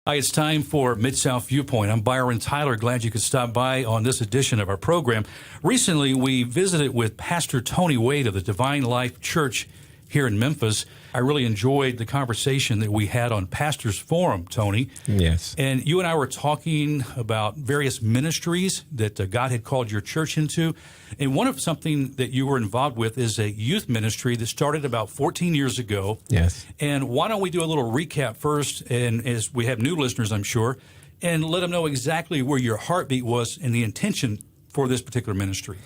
Hi, it's time for Mid-South Viewpoint. I'm Byron Tyler. Glad you could stop by on this edition of our program. Recently, we visited with Pastor Tony Wade of the Divine Life Church here in Memphis. I really enjoyed the conversation that we had on Pastors Forum, Tony. Yes. And you and I were talking about various ministries that God had called your church into. And one of something that you were involved with is a youth ministry that started about 14 years ago. Yes. And why don't we do a little recap first, and as we have new listeners, I'm sure, and let them know exactly where your heartbeat was and the intention for this particular ministry.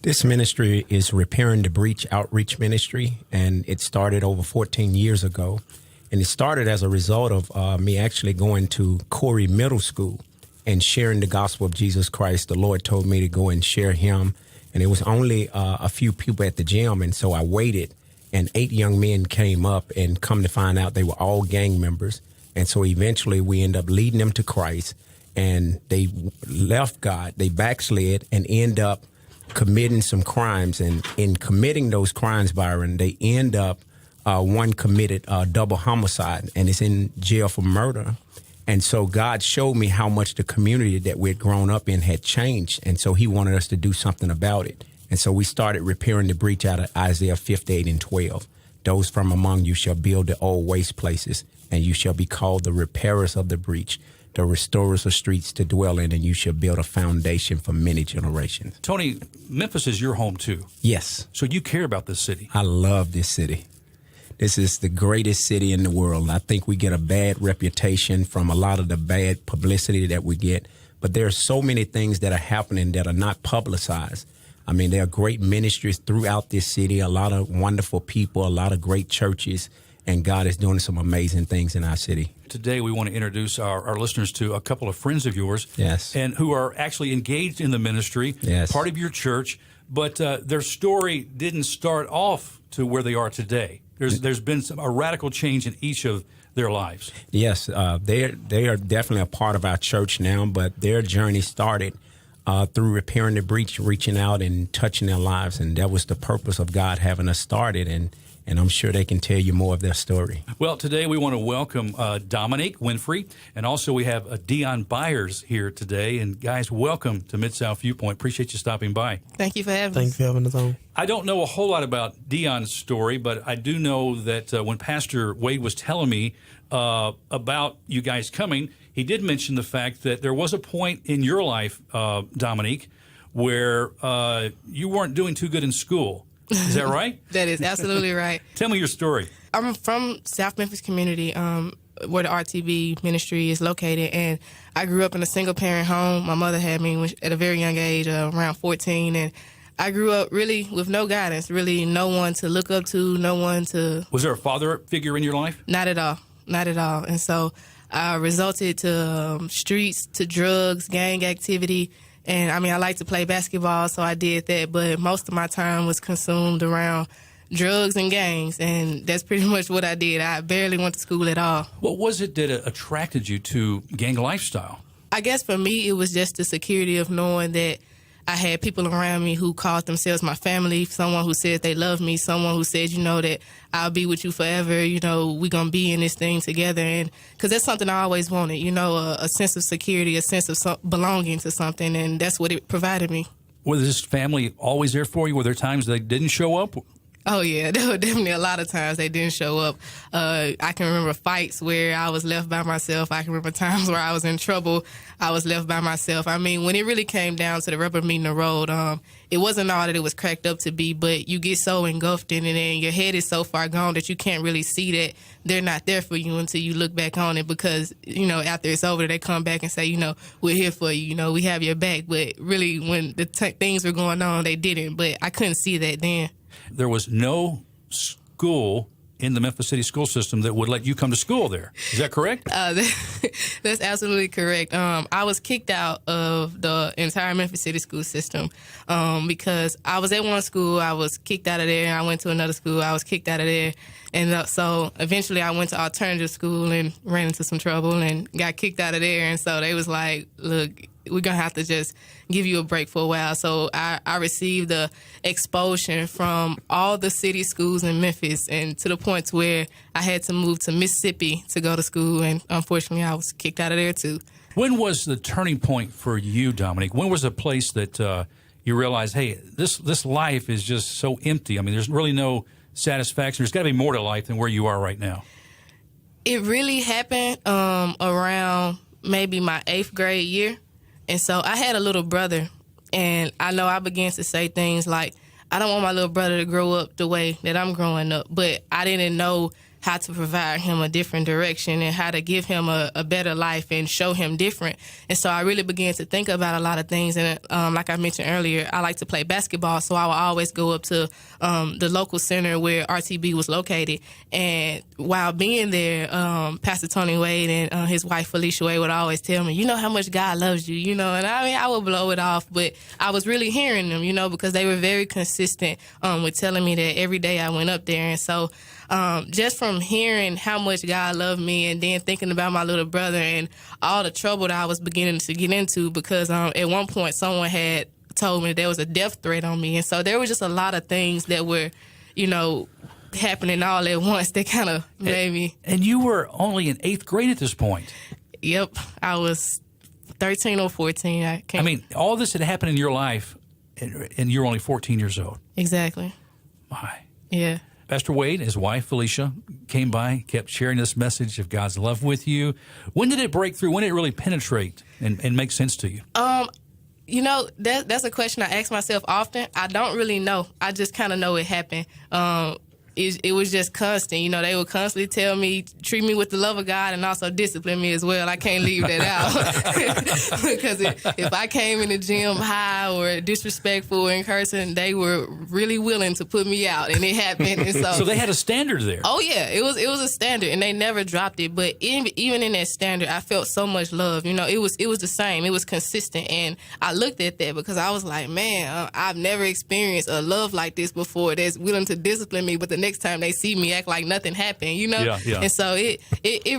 This ministry is Repairing the Breach Outreach Ministry, and it started over 14 years ago. And it started as a result of me actually going to Corey Middle School and sharing the gospel of Jesus Christ. The Lord told me to go and share him, and it was only a few people at the gym, and so I waited, and 8 young men came up, and come to find out they were all gang members. And so eventually we ended up leading them to Christ, and they left God, they backslid, and end up committing some crimes. And in committing those crimes, Byron, they end up, one committed double homicide and is in jail for murder. And so God showed me how much the community that we'd grown up in had changed. And so he wanted us to do something about it. And so we started repairing the breach out of Isaiah 58 and 12. Those from among you shall build the old waste places, and you shall be called the repairers of the breach, the restorers of streets to dwell in, and you shall build a foundation for many generations. Tony, Memphis is your home too. Yes. So you care about this city. I love this city. This is the greatest city in the world. I think we get a bad reputation from a lot of the bad publicity that we get, but there are so many things that are happening that are not publicized. I mean, there are great ministries throughout this city, a lot of wonderful people, a lot of great churches, and God is doing some amazing things in our city. Today, we want to introduce our listeners to a couple of friends of yours. Yes. And who are actually engaged in the ministry, yes, part of your church, but their story didn't start off to where they are today. There's been a radical change in each of their lives. Yes, they are definitely a part of our church now, but their journey started through repairing the breach, reaching out and touching their lives, and that was the purpose of God having us started, and I'm sure they can tell you more of their story. Well, today we want to welcome Dominique Winfrey, and also we have Deon Byers here today. And guys, welcome to Mid-South Viewpoint. Appreciate you stopping by. Thank you for having us. Thanks for having us on. I don't know a whole lot about Deon's story, but I do know that when Pastor Wade was telling me about you guys coming, he did mention the fact that there was a point in your life, Dominique, where you weren't doing too good in school. Is that right? That is absolutely right. Tell me your story. I'm from South Memphis community, where the RTB ministry is located, and I grew up in a single-parent home. My mother had me at a very young age, around 14, and I grew up really with no guidance, really no one to look up to, no one to... Was there a father figure in your life? Not at all. Not at all. And so I resulted to streets, to drugs, gang activity. And, I mean, I like to play basketball, so I did that. But most of my time was consumed around drugs and gangs, and that's pretty much what I did. I barely went to school at all. What was it that attracted you to gang lifestyle? I guess for me, it was just the security of knowing that I had people around me who called themselves my family, someone who says they love me, someone who said, you know, that I'll be with you forever, you know, we're going to be in this thing together. And because that's something I always wanted, you know, a sense of security, a sense of belonging to something, and that's what it provided me. Was this family always there for you? Were there times they didn't show up? Oh, yeah, there were definitely a lot of times they didn't show up. I can remember fights where I was left by myself. I can remember times where I was in trouble. I was left by myself. I mean, when it really came down to the rubber meeting the road, it wasn't all that it was cracked up to be, but you get so engulfed in it and your head is so far gone that you can't really see that they're not there for you until you look back on it because, you know, after it's over, they come back and say, you know, we're here for you, you know, we have your back. But really, when the things were going on, they didn't. But I couldn't see that then. There was no school in the Memphis City school system that would let you come to school there. Is that correct? That's absolutely correct. I was kicked out of the entire Memphis City school system because I was at one school, I was kicked out of there, and I went to another school, I was kicked out of there. And so eventually I went to alternative school and ran into some trouble and got kicked out of there. And so they was like, look, we're going to have to just give you a break for a while. So I received the expulsion from all the city schools in Memphis, and to the point where I had to move to Mississippi to go to school. And unfortunately, I was kicked out of there too. When was the turning point for you, Dominique? When was the place that you realized, hey, this life is just so empty? I mean, there's really no satisfaction. There's got to be more to life than where you are right now. It really happened around maybe my 8th grade year. And so I had a little brother, and I know I began to say things like, I don't want my little brother to grow up the way that I'm growing up, but I didn't know how to provide him a different direction and how to give him a better life and show him different. And so I really began to think about a lot of things. And like I mentioned earlier, I like to play basketball, so I would always go up to the local center where RTB was located. And while being there, Pastor Tony Wade and his wife Felicia Wade would always tell me, you know how much God loves you, And I mean, I would blow it off, but I was really hearing them, because they were very consistent with telling me that every day I went up there. And so just from hearing how much God loved me, and then thinking about my little brother and all the trouble that I was beginning to get into, because at one point someone had told me there was a death threat on me. And so there was just a lot of things that were, happening all at once that kind of made me. And you were only in 8th grade at this point. Yep. I was 13 or 14. I mean, all this had happened in your life, and you're only 14 years old. Exactly. My. Yeah. Pastor Wade, his wife Felicia, came by, kept sharing this message of God's love with you. When did it break through? When did it really penetrate and make sense to you? That's a question I ask myself often. I don't really know. I just kind of know it happened. It was just constant. They would constantly tell me, treat me with the love of God, and also discipline me as well. I can't leave that out. Because if I came in the gym high or disrespectful and cursing, they were really willing to put me out, and it happened. And so they had a standard there. Oh, yeah. It was a standard, and they never dropped it. But even in that standard, I felt so much love. It was the same. It was consistent. And I looked at that because I was like, man, I've never experienced a love like this before that's willing to discipline me, but the next time they see me act like nothing happened, Yeah. And so it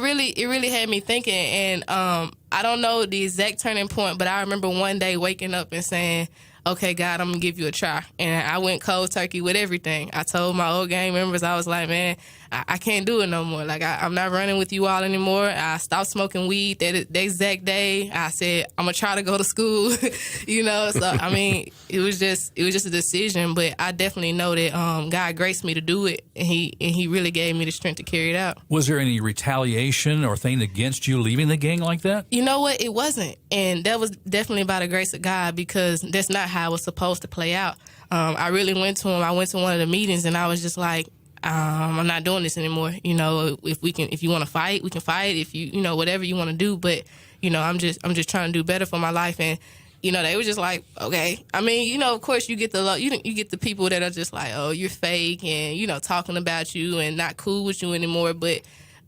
really had me thinking. And I don't know the exact turning point, but I remember one day waking up and saying, okay, God, I'm going to give you a try. And I went cold turkey with everything. I told my old gang members, I was like, man, I can't do it no more. Like, I'm not running with you all anymore. I stopped smoking weed that exact day. I said, I'm going to try to go to school, So, I mean, it was just a decision. But I definitely know that God graced me to do it, and He really gave me the strength to carry it out. Was there any retaliation or thing against you leaving the gang like that? You know what? It wasn't. And that was definitely by the grace of God, because that's not how it was supposed to play out. I really went to him. I went to one of the meetings, and I was just like, I'm not doing this anymore. If you want to fight, we can fight. If you whatever you want to do, but I'm just trying to do better for my life. And they were just like, okay. I mean, of course you get you get the people that are just like, oh, you're fake, and talking about you and not cool with you anymore. But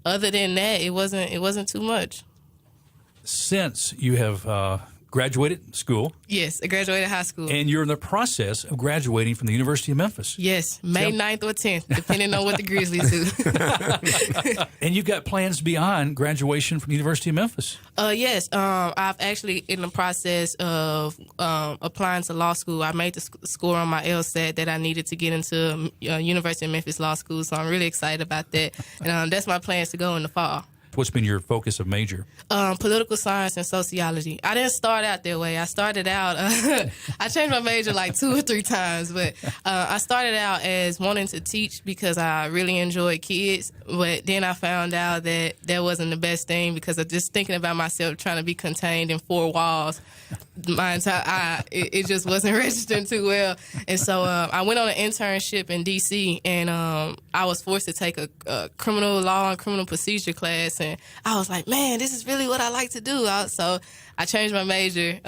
other than that, it wasn't too much. Since you have graduated school. Yes, I graduated high school. And you're in the process of graduating from the University of Memphis. Yes, May 9th or 10th, depending on what the Grizzlies do. And you've got plans beyond graduation from the University of Memphis. Yes, I've actually in the process of applying to law school. I made the score on my LSAT that I needed to get into University of Memphis Law School, so I'm really excited about that. And that's my plans to go in the fall. What's been your focus of major? Political science and sociology. I didn't start out that way. I started out, I changed my major like 2 or 3 times, but I started out as wanting to teach because I really enjoyed kids, but then I found out that that wasn't the best thing because of just thinking about myself trying to be contained in 4 walls. My entire, it just wasn't registering too well. And so I went on an internship in D.C., and I was forced to take a criminal law and criminal procedure class. And I was like, man, this is really what I like to do. So I changed my major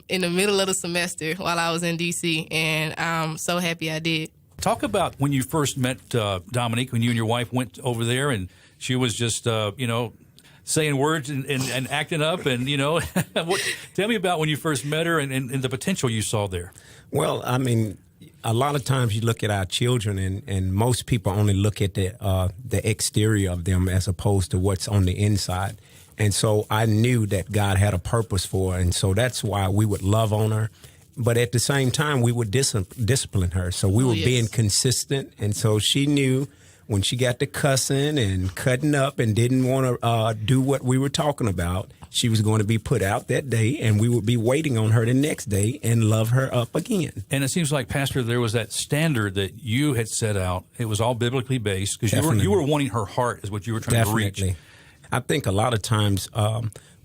in the middle of the semester while I was in D.C., and I'm so happy I did. Talk about when you first met Dominique, when you and your wife went over there, and she was just, saying words and acting up, and, tell me about when you first met her and the potential you saw there. Well, I mean, a lot of times you look at our children, and most people only look at the exterior of them as opposed to what's on the inside. And so I knew that God had a purpose for her. And so that's why we would love on her. But at the same time, we would discipline her. So we were being consistent. And so she knew when she got to cussing and cutting up and didn't want to do what we were talking about, she was going to be put out that day, and we would be waiting on her the next day and love her up again. And it seems like, Pastor, there was that standard that you had set out. It was all biblically based, because you were wanting her heart is what you were trying to reach. I think a lot of times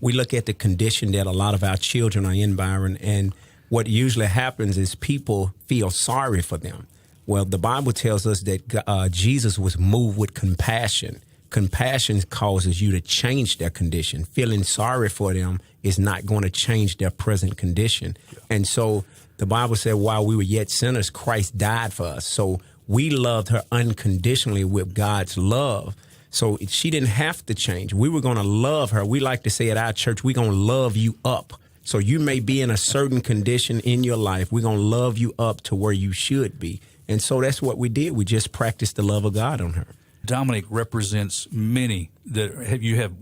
we look at the condition that a lot of our children are in, Byron, and what usually happens is people feel sorry for them. Well, the Bible tells us that Jesus was moved with compassion. Compassion causes you to change their condition. Feeling sorry for them is not going to change their present condition. Yeah. And so the Bible said, while we were yet sinners, Christ died for us. So we loved her unconditionally with God's love. So she didn't have to change. We were going to love her. We like to say at our church, we're going to love you up. So you may be in a certain condition in your life. We're going to love you up to where you should be. And so that's what we did. We just practiced the love of God on her. Dominique represents many that you have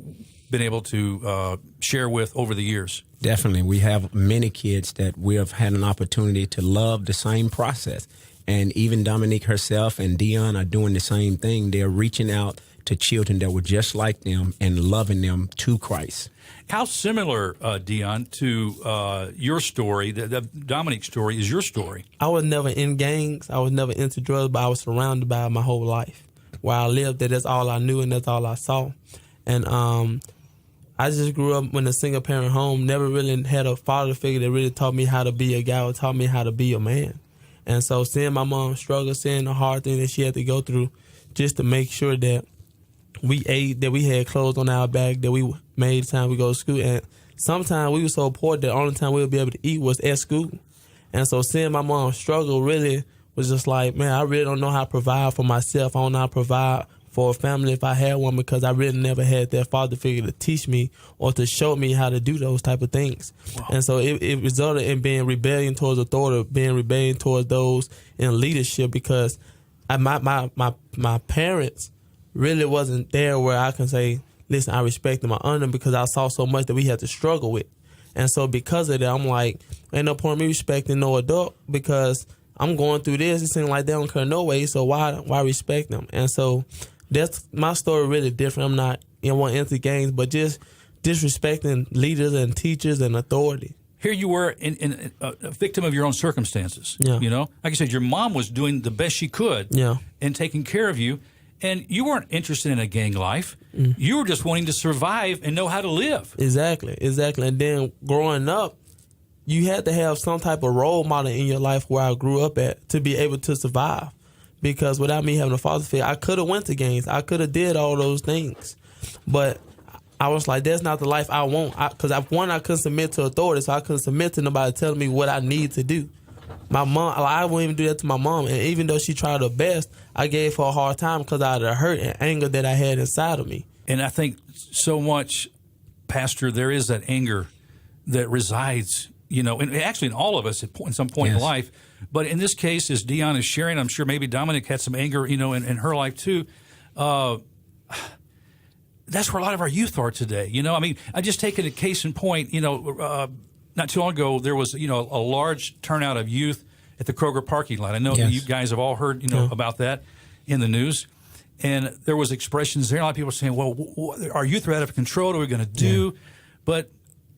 been able to share with over the years. Definitely. We have many kids that we have had an opportunity to love the same process. And even Dominique herself and Dion are doing the same thing. They're reaching out to children that were just like them and loving them to Christ. How similar, Dion, to your story, the Dominique's story, is your story? I was never in gangs. I was never into drugs, but I was surrounded by it my whole life. Where I lived, that's all I knew and that's all I saw. And I just grew up in a single-parent home, never really had a father figure that really taught me how to be a guy or taught me how to be a man. And so seeing my mom struggle, seeing the hard thing that she had to go through just to make sure that we ate, that we had clothes on our back, that we made time we go to school. And sometimes we were so poor that the only time we would be able to eat was at school. And so seeing my mom struggle really was just like, man, I really don't know how to provide for myself. I don't know how to provide for a family if I had one, because I really never had that father figure to teach me or to show me how to do those type of things. Wow. And so it resulted in being rebellion towards authority, being rebellion towards those in leadership, because my parents really wasn't there where I can say, listen, I respect them, I honor them, because I saw so much that we had to struggle with. And so because of that, I'm like, ain't no point in me respecting no adult, because I'm going through this. It seems like they don't care no way, so why respect them? And so that's my story, really different. I'm not into gangs, but just disrespecting leaders and teachers and authority. Here you were in a victim of your own circumstances. Yeah. You know, like I said, your mom was doing the best she could and taking care of you, and you weren't interested in a gang life. Mm. You were just wanting to survive and know how to live. Exactly. And then growing up, you had to have some type of role model in your life where I grew up at to be able to survive. Because without me having a father figure, I could have went to gangs. I could have did all those things. But I was like, that's not the life I want. Because I couldn't submit to authority, so I couldn't submit to nobody telling me what I need to do. My mom, I wouldn't even do that to my mom. And even though she tried her best, I gave her a hard time because of the hurt and anger that I had inside of me. And I think so much, Pastor, there is that anger that resides, you know, and actually in all of us at some point in life. But in this case, as Dion is sharing, I'm sure maybe Dominique had some anger, you know, in her life too. That's where a lot of our youth are today. You know, I mean, I just taken a case in point, you know, not too long ago, there was, you know, a large turnout of youth at the Kroger parking lot. I know you guys have all heard, you know, about that in the news. And there was expressions there. A lot of people saying, well, our youth are out of control. What are we going to do? Yeah. But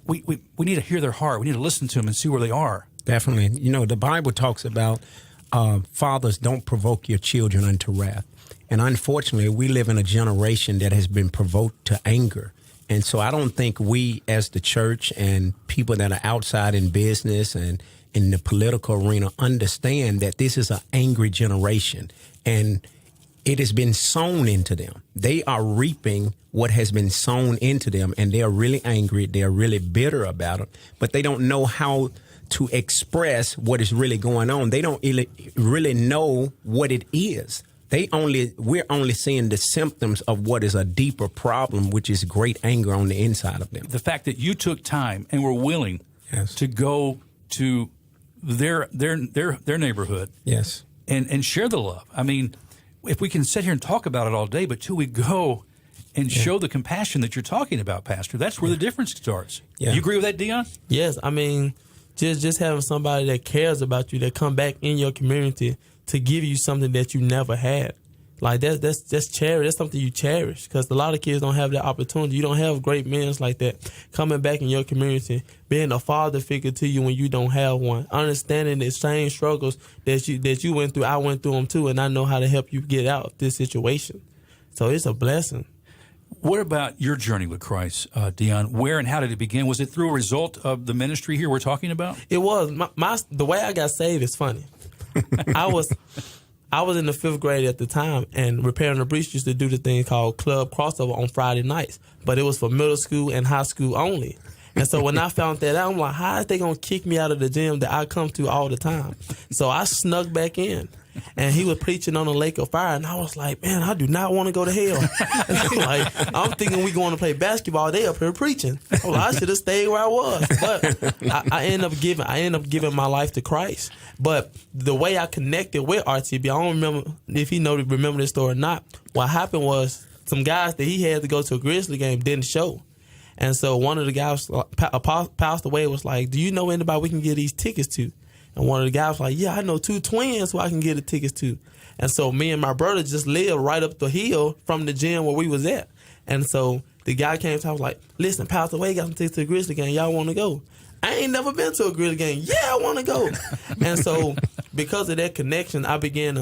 we need to hear their heart. We need to listen to them and see where they are. Definitely. You know, the Bible talks about fathers, don't provoke your children unto wrath. And unfortunately, we live in a generation that has been provoked to anger. And so I don't think we as the church and people that are outside in business and in the political arena understand that this is an angry generation. And it has been sown into them. They are reaping what has been sown into them, and they are really angry. They are really bitter about it, but they don't know how to express what is really going on. They don't really know what it is. We're only seeing the symptoms of what is a deeper problem, which is great anger on the inside of them. The fact that you took time and were willing to go to their neighborhood, and share the love. I mean, if we can sit here and talk about it all day, but till we go and show the compassion that you're talking about, Pastor. That's where the difference starts. Yeah. You agree with that, Dion? Yes, I mean, just having somebody that cares about you, that come back in your community to give you something that you never had. Like that's cherish. That's something you cherish, because a lot of kids don't have that opportunity. You don't have great men like that coming back in your community, being a father figure to you when you don't have one, understanding the same struggles that you went through. I went through them too, and I know how to help you get out of this situation. So it's a blessing. What about your journey with Christ, Dion? Where and how did it begin? Was it through a result of the ministry here we're talking about? It was. The way I got saved is funny. I was in the 5th grade at the time, and Repairing the Breach used to do the thing called Club Crossover on Friday nights, but it was for middle school and high school only. And so when I found that out, I'm like, how is they going to kick me out of the gym that I come to all the time? So I snuck back in, and he was preaching on the lake of fire, and I was like, man, I do not want to go to hell. I'm thinking we going to play basketball. They up here preaching. Well, I should have stayed where I was. But I end up giving my life to Christ. But the way I connected with RTB, I don't remember if he remember this story or not. What happened was some guys that he had to go to a Grizzly game didn't show. And so one of the guys, Pastor Wade, was like, do you know anybody we can get these tickets to? And one of the guys was like, yeah, I know 2 twins who I can get the tickets to. And so me and my brother just lived right up the hill from the gym where we was at. And so the guy came to us, like, listen, Pastor Wade got some tickets to the Grizzly game. Y'all want to go? I ain't never been to a Grizzly game. Yeah, I want to go. And so because of that connection,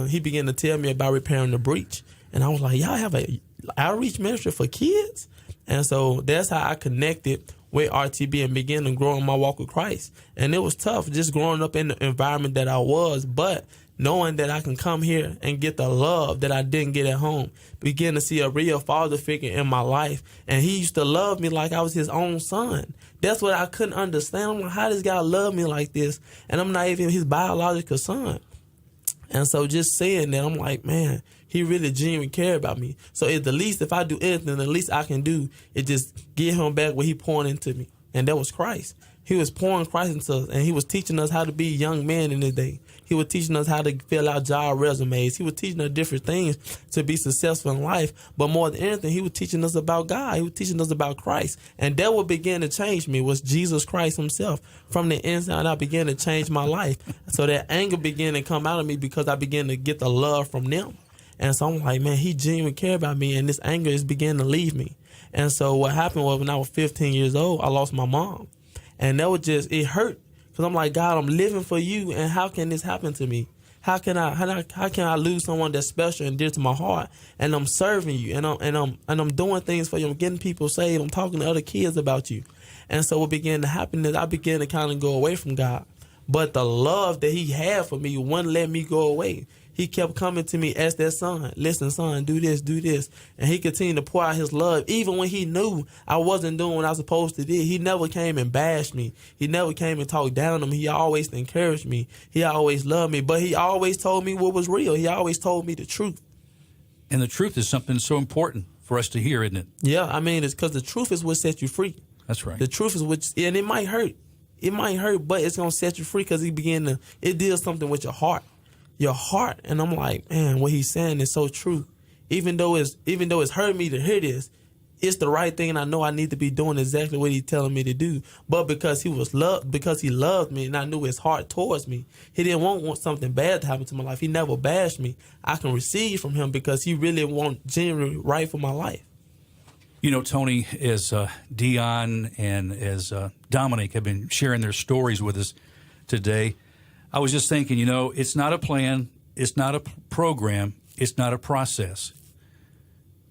he began to tell me about Repairing the Breach. And I was like, y'all have a outreach ministry for kids? And so that's how I connected with RTB and began to grow in my walk with Christ. And it was tough just growing up in the environment that I was, but knowing that I can come here and get the love that I didn't get at home, begin to see a real father figure in my life. And he used to love me like I was his own son. That's what I couldn't understand. I'm like, how does God love me like this? And I'm not even his biological son. And so just saying that, I'm like, man, he really genuinely cared about me. So at the least, if I do anything, the least I can do is just give him back what he poured into me. And that was Christ. He was pouring Christ into us, and he was teaching us how to be young men in this day. He was teaching us how to fill out job resumes. He was teaching us different things to be successful in life. But more than anything, he was teaching us about God. He was teaching us about Christ. And that what began to change me was Jesus Christ himself. From the inside, I began to change my life. So that anger began to come out of me because I began to get the love from them. And so I'm like, man, he genuinely cared about me, and this anger is beginning to leave me. And so what happened was when I was 15 years old, I lost my mom. And that was just, it hurt. Because I'm like, God, I'm living for you, and how can this happen to me? How can I lose someone that's special and dear to my heart? And I'm serving you, and I'm doing things for you. I'm getting people saved. I'm talking to other kids about you. And so what began to happen is I began to kind of go away from God. But the love that he had for me wouldn't let me go away. He kept coming to me as that son. Listen, son, do this, do this. And he continued to pour out his love. Even when he knew I wasn't doing what I was supposed to do, he never came and bashed me. He never came and talked down on me. He always encouraged me. He always loved me. But he always told me what was real. He always told me the truth. And the truth is something so important for us to hear, isn't it? Yeah, I mean, it's because the truth is what sets you free. That's right. The truth is what, and it might hurt. It might hurt, but it's going to set you free because it deals something with your heart. Your heart. And I'm like, man, what he's saying is so true. Even though it's hurt me to hear this, it's the right thing, and I know I need to be doing exactly what he's telling me to do. But because he loved me, and I knew his heart towards me, he didn't want something bad to happen to my life. He never bashed me. I can receive from him because he really wants genuinely right for my life. You know, Tony, as Dion and as Dominique have been sharing their stories with us today, I was just thinking, you know, it's not a plan, it's not a program, it's not a process.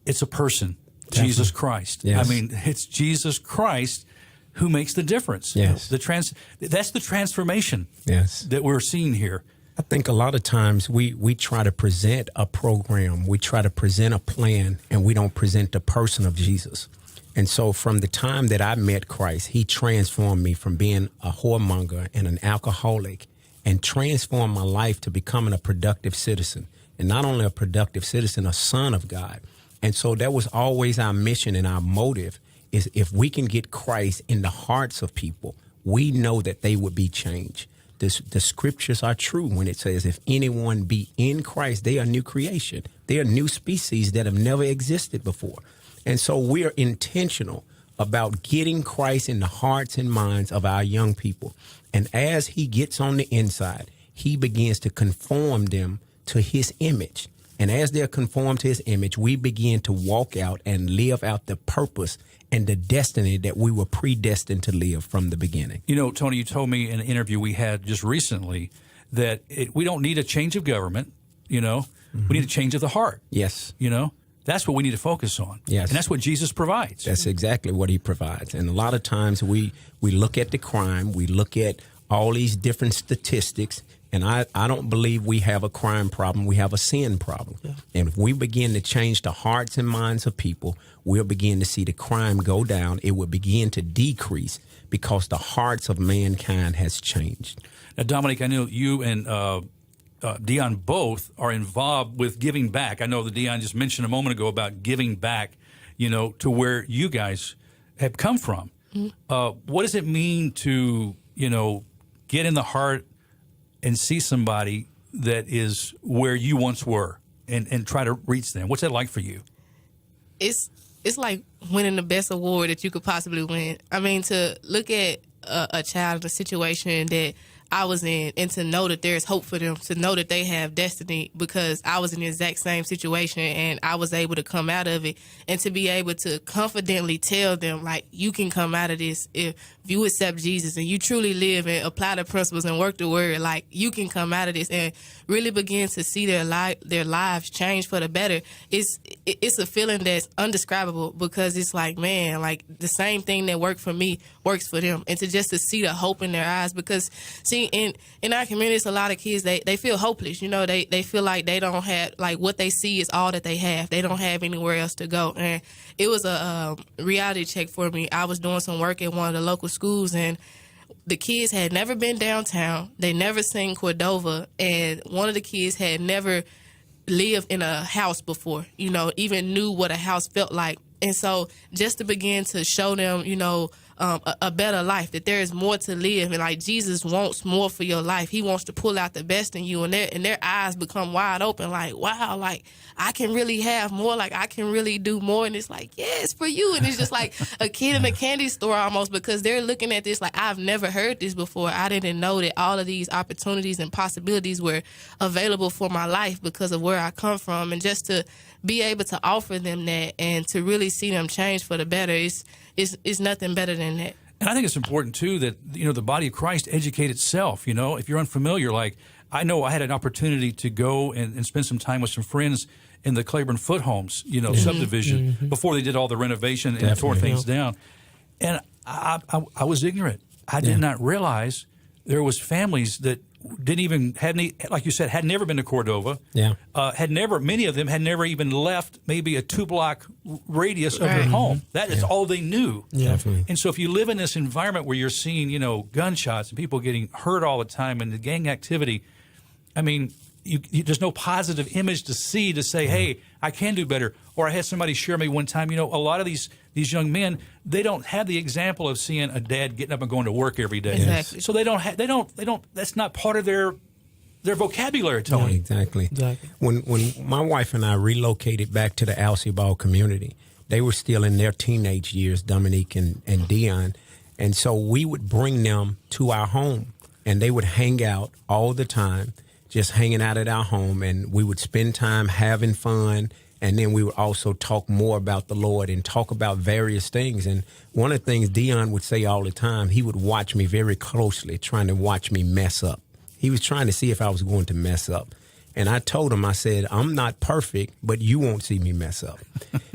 It's a person, definitely. Jesus Christ. Yes. I mean, it's Jesus Christ who makes the difference. Yes. That's the transformation that we're seeing here. I think a lot of times we try to present a program, we try to present a plan, and we don't present the person of Jesus. And so from the time that I met Christ, he transformed me from being a whoremonger and an alcoholic and transformed my life to becoming a productive citizen. And not only a productive citizen, a son of God. And so that was always our mission and our motive is if we can get Christ in the hearts of people, we know that they would be changed. The scriptures are true when it says if anyone be in Christ, they are new creation. They are new species that have never existed before. And so we're intentional about getting Christ in the hearts and minds of our young people. And as he gets on the inside, he begins to conform them to his image. And as they're conformed to his image, we begin to walk out and live out the purpose and the destiny that we were predestined to live from the beginning. You know, Tony, you told me in an interview we had just recently that we don't need a change of government, you know. Mm-hmm. We need a change of the heart. Yes. You know, that's what we need to focus on. Yes. And that's what Jesus provides. That's exactly what he provides. And a lot of times we look at the crime, we look at all these different statistics, and I don't believe we have a crime problem. We have a sin problem. Yeah. And if we begin to change the hearts and minds of people, we'll begin to see the crime go down. It will begin to decrease because the hearts of mankind has changed. Now, Dominique, I know you and Dion both are involved with giving back. I know that Dion just mentioned a moment ago about giving back, you know, to where you guys have come from. Mm-hmm. What does it mean to, you know, get in the heart and see somebody that is where you once were and try to reach them? What's that like for you? It's like winning the best award that you could possibly win. I mean, to look at a child in a situation that I was in and to know that there's hope for them, to know that they have destiny, because I was in the exact same situation and I was able to come out of it, and to be able to confidently tell them, like, you can come out of this if you accept Jesus and you truly live and apply the principles and work the word, like, you can come out of this, and really begin to see their lives change for the better. It's a feeling that's indescribable, because it's like, man, like, the same thing that worked for me works for them, and to see the hope in their eyes, because see, in our community, it's a lot of kids, they feel hopeless. You know, they feel like they don't have, like, what they see is all that they have. They don't have anywhere else to go. And it was a reality check for me. I was doing some work at one of the local schools, and the kids had never been downtown. They never seen Cordova, and one of the kids had never lived in a house before, you know, even knew what a house felt like. And so just to begin to show them, you know, a better life, that there is more to live, and like, Jesus wants more for your life. He wants to pull out the best in you, and their eyes become wide open, like, wow, like, I can really have more, like, I can really do more. And it's like, yeah, it's for you. And it's just like a kid in a candy store almost, because they're looking at this like, I've never heard this before. I didn't know that all of these opportunities and possibilities were available for my life because of where I come from. And just to be able to offer them that and to really see them change for the better, it's nothing better than that. And I think it's important, too, that, you know, the body of Christ educate itself. You know, if you're unfamiliar, like, I know I had an opportunity to go and spend some time with some friends in the Claiborne Foot Homes, you know, subdivision, before they did all the renovation and tore things down. And I was ignorant. I did not realize there was families that like you said, had never been to Cordova. Yeah. Many of them had never even left maybe a 2-block radius of their home. That is all they knew. Yeah. Definitely. And so if you live in this environment where you're seeing, you know, gunshots and people getting hurt all the time and the gang activity, I mean, there's no positive image to say, hey, I can do better. Or I had somebody share me one time, you know, a lot of these young men, they don't have the example of seeing a dad getting up and going to work every day. Exactly. So they don't, that's not part of their vocabulary, Tony. Yeah, exactly. When my wife and I relocated back to the Alcee Ball community, they were still in their teenage years, Dominique and Dion. And so we would bring them to our home, and they would hang out all the time, just hanging out at our home, and we would spend time having fun, and then we would also talk more about the Lord and talk about various things. And one of the things Dion would say all the time, he would watch me very closely, trying to watch me mess up. He was trying to see if I was going to mess up. And I told him, I said, I'm not perfect, but you won't see me mess up.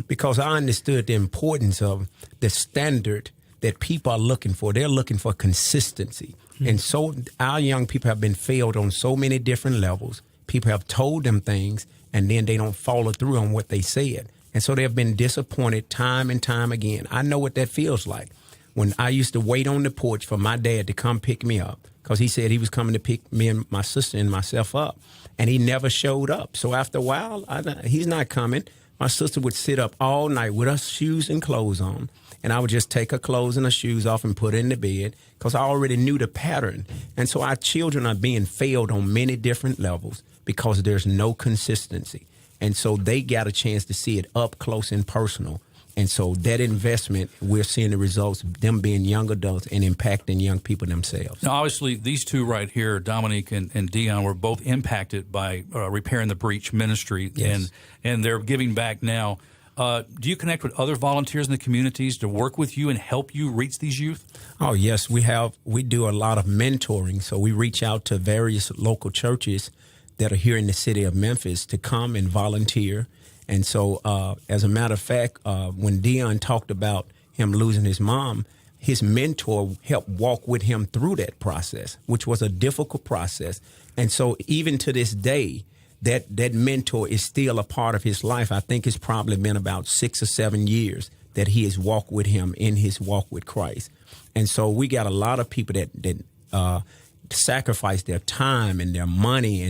Because I understood the importance of the standard that people are looking for. They're looking for consistency. And so our young people have been failed on so many different levels. People have told them things, and then they don't follow through on what they said. And so they have been disappointed time and time again. I know what that feels like. When I used to wait on the porch for my dad to come pick me up, because he said he was coming to pick me and my sister and myself up, and he never showed up. So after a while, he's not coming. My sister would sit up all night with her shoes and clothes on, and I would just take her clothes and her shoes off and put her in the bed, because I already knew the pattern. And so our children are being failed on many different levels because there's no consistency. And so they got a chance to see it up close and personal. And so that investment, we're seeing the results, them being young adults and impacting young people themselves. Now, obviously, these two right here, Dominique and Dion, were both impacted by Repairing the Breach ministry, Yes. and they're giving back now. Do you connect with other volunteers in the communities to work with you and help you reach these youth? Oh, yes, we do a lot of mentoring. So we reach out to various local churches that are here in the city of Memphis to come and volunteer. And so, as a matter of fact, when Dion talked about him losing his mom, his mentor helped walk with him through that process, which was a difficult process. And so even to this day, that mentor is still a part of his life. I think it's probably been about 6 or 7 years that he has walked with him in his walk with Christ. And so we got a lot of people that sacrifice their time and their money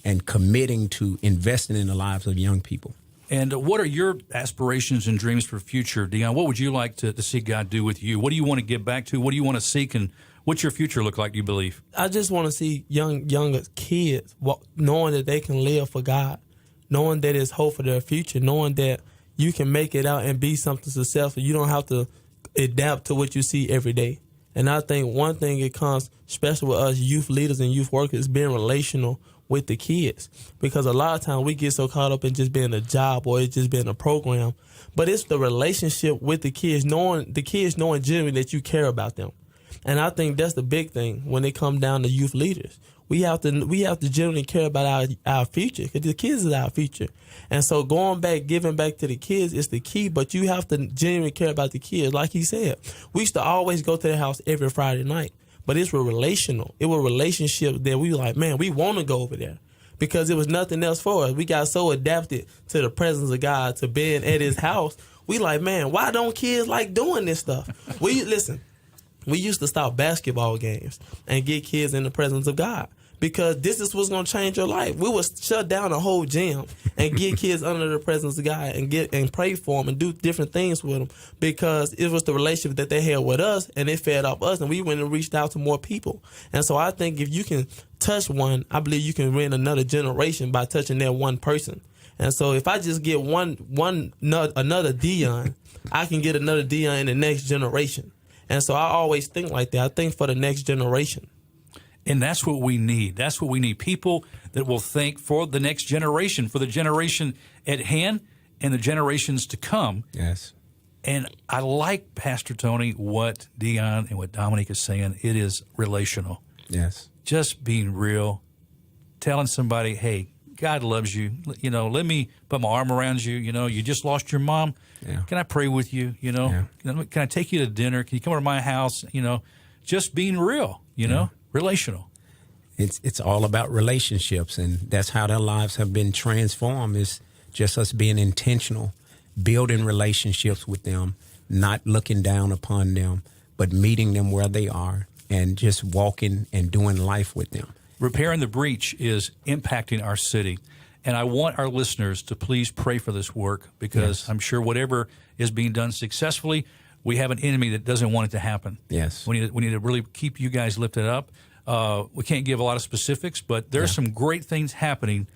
and committing to investing in the lives of young people. And what are your aspirations and dreams for the future, Dion? What would you like to see God do with you? What do you want to give back to? What do you want to seek? And what's your future look like, do you believe? I just want to see younger kids knowing that they can live for God, knowing that there's hope for their future, knowing that you can make it out and be something successful. You don't have to adapt to what you see every day. And I think one thing it comes, especially with us youth leaders and youth workers, is being relational with the kids, because a lot of times we get so caught up in just being a job or it just being a program, but it's the relationship with the kids, knowing genuinely that you care about them. And I think that's the big thing when it comes down to youth leaders. We have to genuinely care about our future, because the kids is our future. And so giving back to the kids is the key, but you have to genuinely care about the kids. Like he said, we used to always go to their house every Friday night. But it's relational. It was relationships that we were like, man, we want to go over there, because it was nothing else for us. We got so adapted to the presence of God, to being at his house. We like, man, why don't kids like doing this stuff? We used to stop basketball games and get kids in the presence of God, because this is what's going to change your life. We would shut down a whole gym and get kids under the presence of God and pray for them and do different things with them, because it was the relationship that they had with us, and it fed off us, and we went and reached out to more people. And so I think if you can touch one, I believe you can win another generation by touching that one person. And so if I just get another Dion, I can get another Dion in the next generation. And so I always think like that. I think for the next generation. And that's what we need. That's what we need. People that will think for the next generation, for the generation at hand and the generations to come. Yes. And I like, Pastor Tony, what Dion and what Dominique is saying. It is relational. Yes. Just being real, telling somebody, hey, God loves you. You know, let me put my arm around you. You know, you just lost your mom. Yeah. Can I pray with you? You know, Can I take you to dinner? Can you come over to my house? You know, just being real, you know, relational. It's all about relationships, and that's how their lives have been transformed. Is just us being intentional, building relationships with them, not looking down upon them, but meeting them where they are and just walking and doing life with them. Repairing the Breach is impacting our city. And I want our listeners to please pray for this work, because I'm sure whatever is being done successfully, we have an enemy that doesn't want it to happen. Yes. We need to really keep you guys lifted up. We can't give a lot of specifics, but there are some great things happening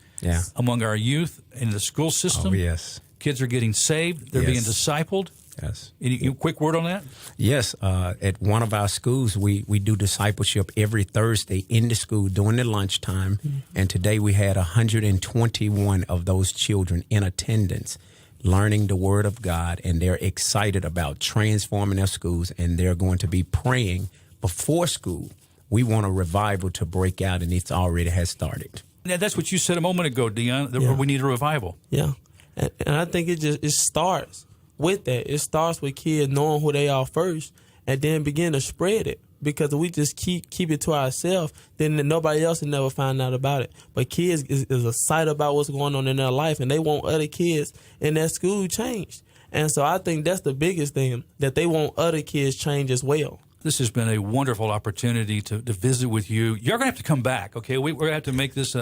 among our youth in the school system. Oh, yes. Kids are getting saved. They're being discipled. Yes. Any quick word on that? Yes. At one of our schools, we do discipleship every Thursday in the school during the lunchtime. Mm-hmm. And today we had 121 of those children in attendance, learning the Word of God. And they're excited about transforming their schools. And they're going to be praying before school. We want a revival to break out, and it's already has started. Yeah, that's what you said a moment ago, Dion. We need a revival. Yeah. And I think it starts with that. It starts with kids knowing who they are first, and then begin to spread it. Because if we just keep it to ourselves, then nobody else will never find out about it. But kids is excited about what's going on in their life, and they want other kids in their school changed. And so I think that's the biggest thing, that they want other kids changed as well. This has been a wonderful opportunity to visit with you. You're going to have to come back, okay? We're going to have to make this,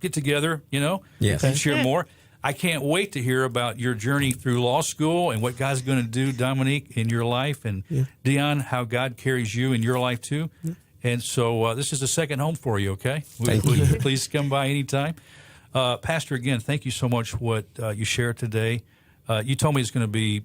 get together, Yes. and share more. I can't wait to hear about your journey through law school and what God's going to do, Dominique, in your life, and Dion, how God carries you in your life too. Yeah. And so this is a second home for you, okay? Thank you. Please come by anytime. Pastor, again, thank you so much for what you shared today. You told me it's going to be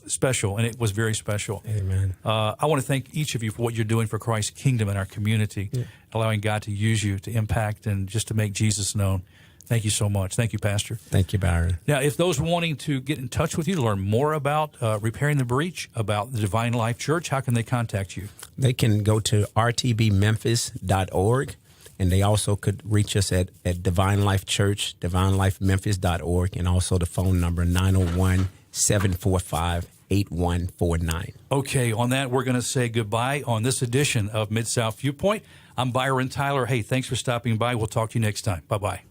special, and it was very special. Amen. I want to thank each of you for what you're doing for Christ's kingdom in our community, allowing God to use you to impact and just to make Jesus known. Thank you so much. Thank you, Pastor. Thank you, Byron. Now, if those wanting to get in touch with you to learn more about Repairing the Breach, about the Divine Life Church, how can they contact you? They can go to rtbmemphis.org, and they also could reach us at Divine Life Church, divinelifememphis.org, and also the phone number 901-745-8149. Okay, on that, we're going to say goodbye on this edition of Mid-South Viewpoint. I'm Byron Tyler. Hey, thanks for stopping by. We'll talk to you next time. Bye-bye.